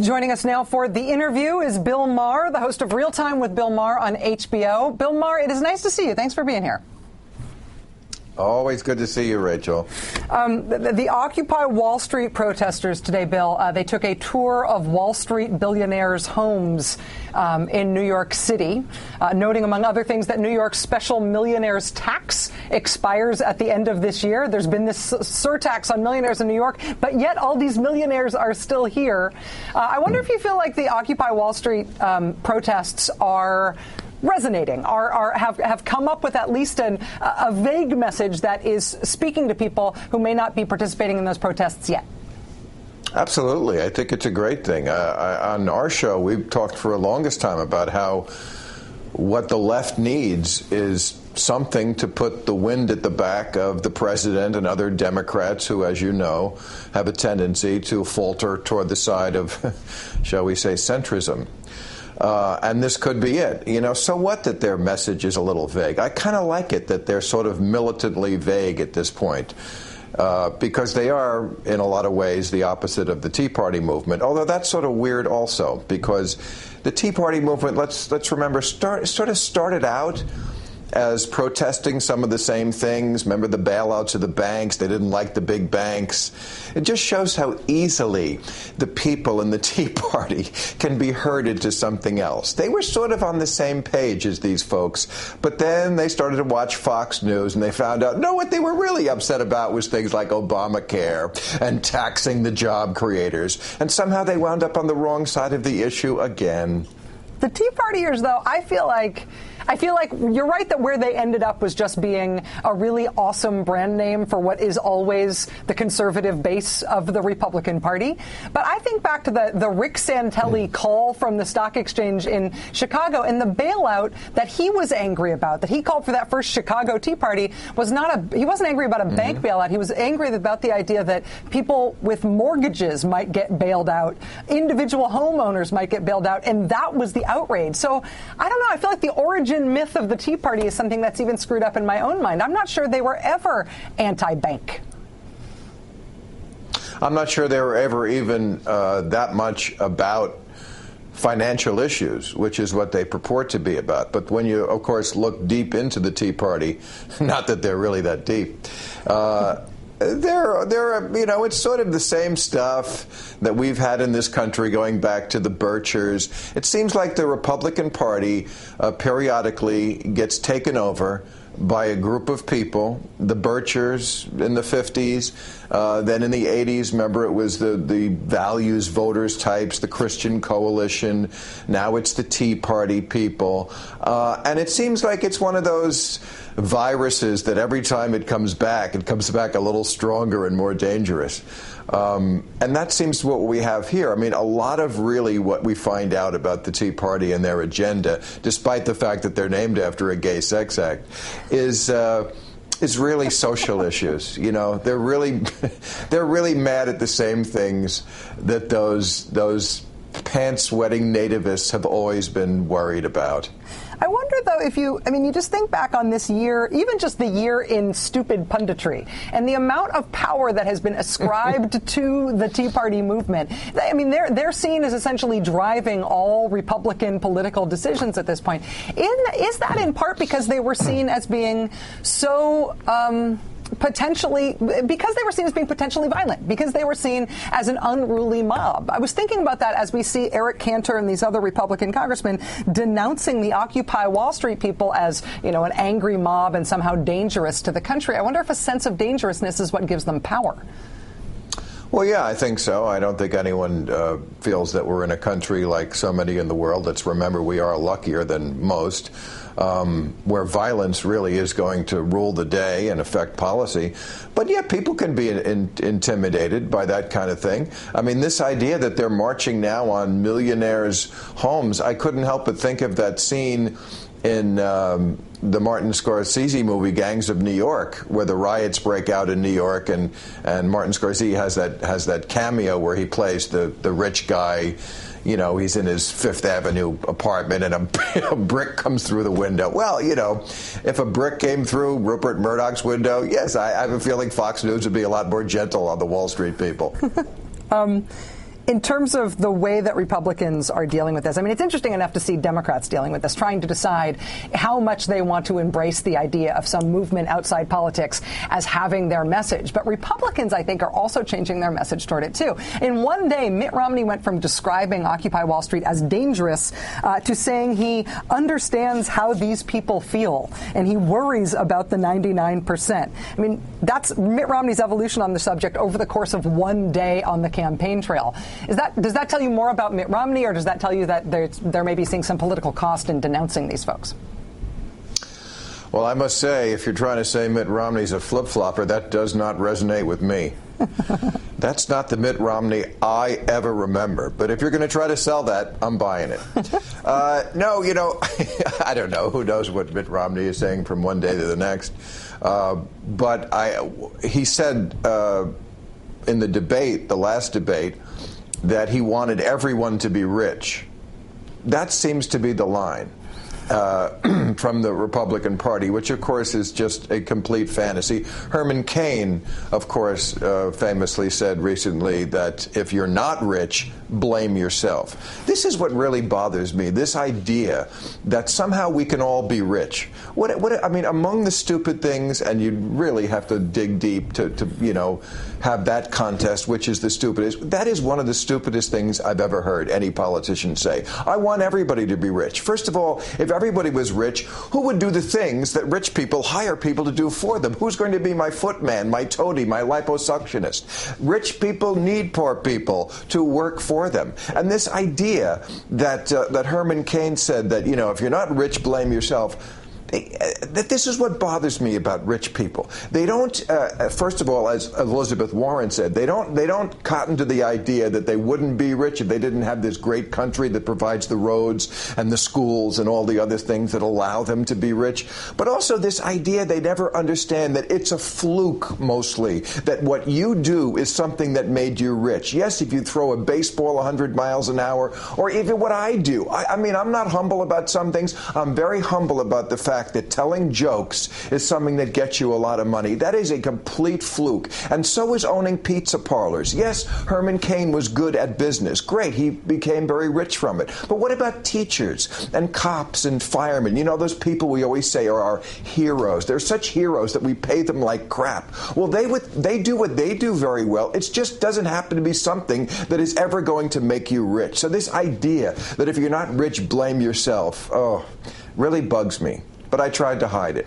Joining us now for the interview is Bill Maher, the host of Real Time with Bill Maher on HBO. Bill Maher, it is nice to see you. Thanks for being here. Always good to see you, Rachel. The Occupy Wall Street protesters today, Bill, they took a tour of Wall Street billionaires' homes in New York City, noting, among other things, that New York's special millionaires tax expires at the end of this year. There's been this surtax on millionaires in New York, but yet all these millionaires are still here. I wonder if you feel like the Occupy Wall Street protests are resonating, have come up with at least a vague message that is speaking to people who may not be participating in those protests yet. Absolutely. I think it's a great thing. On our show, we've talked for the longest time about how what the left needs is something to put the wind at the back of the president and other Democrats who, as you know, have a tendency to falter toward the side of, shall we say, centrism. And this could be it. You know, so what that their message is a little vague? I kind of like it that they're sort of militantly vague at this point, because they are, in a lot of ways, the opposite of the Tea Party movement. Although that's sort of weird also, because the Tea Party movement, let's remember, sort of started out as protesting some of the same things. Remember the bailouts of the banks? They didn't like the big banks. It just shows how easily the people in the Tea Party can be herded to something else. They were sort of on the same page as these folks, but then they started to watch Fox News and they found out, no, what they were really upset about was things like Obamacare and taxing the job creators. And somehow they wound up on the wrong side of the issue again. The Tea Partiers, though, I feel like you're right that where they ended up was just being a really awesome brand name for what is always the conservative base of the Republican Party. But I think back to the Rick Santelli call from the stock exchange in Chicago and the bailout that he was angry about, that he called for that first Chicago Tea Party, he wasn't angry about a bank bailout. He was angry about the idea that people with mortgages might get bailed out, individual homeowners might get bailed out, and that was the outrage. So I don't know. I feel like the origin myth of the Tea Party is something that's even screwed up in my own mind. I'm not sure they were ever anti-bank. I'm not sure they were ever even that much about financial issues, which is what they purport to be about. But when you, of course, look deep into the Tea Party, not that they're really that deep, it's sort of the same stuff that we've had in this country going back to the Birchers. It seems like the Republican Party periodically gets taken over by a group of people, the Birchers in the 50s, then in the 80s, remember it was the values voters types, the Christian Coalition, now it's the Tea Party people, and it seems like it's one of those viruses that every time it comes back a little stronger and more dangerous. And that seems what we have here. I mean, a lot of really what we find out about the Tea Party and their agenda, despite the fact that they're named after a gay sex act, is really social issues. You know, they're really mad at the same things that those pants-wetting nativists have always been worried about. I wonder, though, you just think back on this year, even just the year in stupid punditry, and the amount of power that has been ascribed to the Tea Party movement. I mean, they're seen as essentially driving all Republican political decisions at this point. Is that in part because they were seen as being so because they were seen as being potentially violent, because they were seen as an unruly mob? I was thinking about that as we see Eric Cantor and these other Republican congressmen denouncing the Occupy Wall Street people as, an angry mob and somehow dangerous to the country. I wonder if a sense of dangerousness is what gives them power. Well, yeah, I think so. I don't think anyone feels that we're in a country like so many in the world. Let's remember we are luckier than most, where violence really is going to rule the day and affect policy. But yeah, people can be intimidated by that kind of thing. I mean, this idea that they're marching now on millionaires' homes, I couldn't help but think of that scene in the Martin Scorsese movie Gangs of New York, where the riots break out in New York, and Martin Scorsese has that cameo where he plays the rich guy. You know, he's in his Fifth Avenue apartment and a brick comes through the window. Well, if a brick came through Rupert Murdoch's window, yes, I have a feeling Fox News would be a lot more gentle on the Wall Street people. In terms of the way that Republicans are dealing with this, I mean, it's interesting enough to see Democrats dealing with this, trying to decide how much they want to embrace the idea of some movement outside politics as having their message. But Republicans, I think, are also changing their message toward it, too. In one day, Mitt Romney went from describing Occupy Wall Street as dangerous to saying he understands how these people feel and he worries about the 99%. I mean, that's Mitt Romney's evolution on the subject over the course of one day on the campaign trail. Does that tell you more about Mitt Romney, or does that tell you that they're maybe seeing some political cost in denouncing these folks? Well, I must say, if you're trying to say Mitt Romney's a flip-flopper, that does not resonate with me. That's not the Mitt Romney I ever remember. But if you're going to try to sell that, I'm buying it. No, I don't know. Who knows what Mitt Romney is saying from one day to the next. But he said in the debate, the last debate, that he wanted everyone to be rich. That seems to be the line from the Republican Party, which, of course, is just a complete fantasy. Herman Cain, of course, famously said recently that if you're not rich, blame yourself. This is what really bothers me, this idea that somehow we can all be rich. I mean, among the stupid things, and you really have to dig deep to have that contest, which is the stupidest. That is one of the stupidest things I've ever heard any politician say. I want everybody to be rich. First of all, if everybody was rich, who would do the things that rich people hire people to do for them? Who's going to be my footman, my toady, my liposuctionist? Rich people need poor people to work for them. And this idea that Herman Cain said that, if you're not rich, blame yourself. That this is what bothers me about rich people. They don't, first of all, as Elizabeth Warren said, they don't cotton to the idea that they wouldn't be rich if they didn't have this great country that provides the roads and the schools and all the other things that allow them to be rich. But also this idea they never understand that it's a fluke mostly, that what you do is something that made you rich. Yes, if you throw a baseball 100 miles an hour, or even what I do. I mean, I'm not humble about some things. I'm very humble about the fact that telling jokes is something that gets you a lot of money. That is a complete fluke. And so is owning pizza parlors. Yes, Herman Cain was good at business. Great, he became very rich from it. But what about teachers and cops and firemen? Those people we always say are our heroes. They're such heroes that we pay them like crap. Well, they do what they do very well. It just doesn't happen to be something that is ever going to make you rich. So this idea that if you're not rich, blame yourself, really bugs me. But I tried to hide it.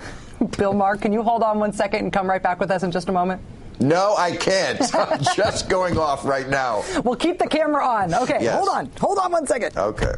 Bill Maher, can you hold on 1 second and come right back with us in just a moment? No, I can't. I'm just going off right now. Well, keep the camera on. Okay, yes. Hold on 1 second. Okay.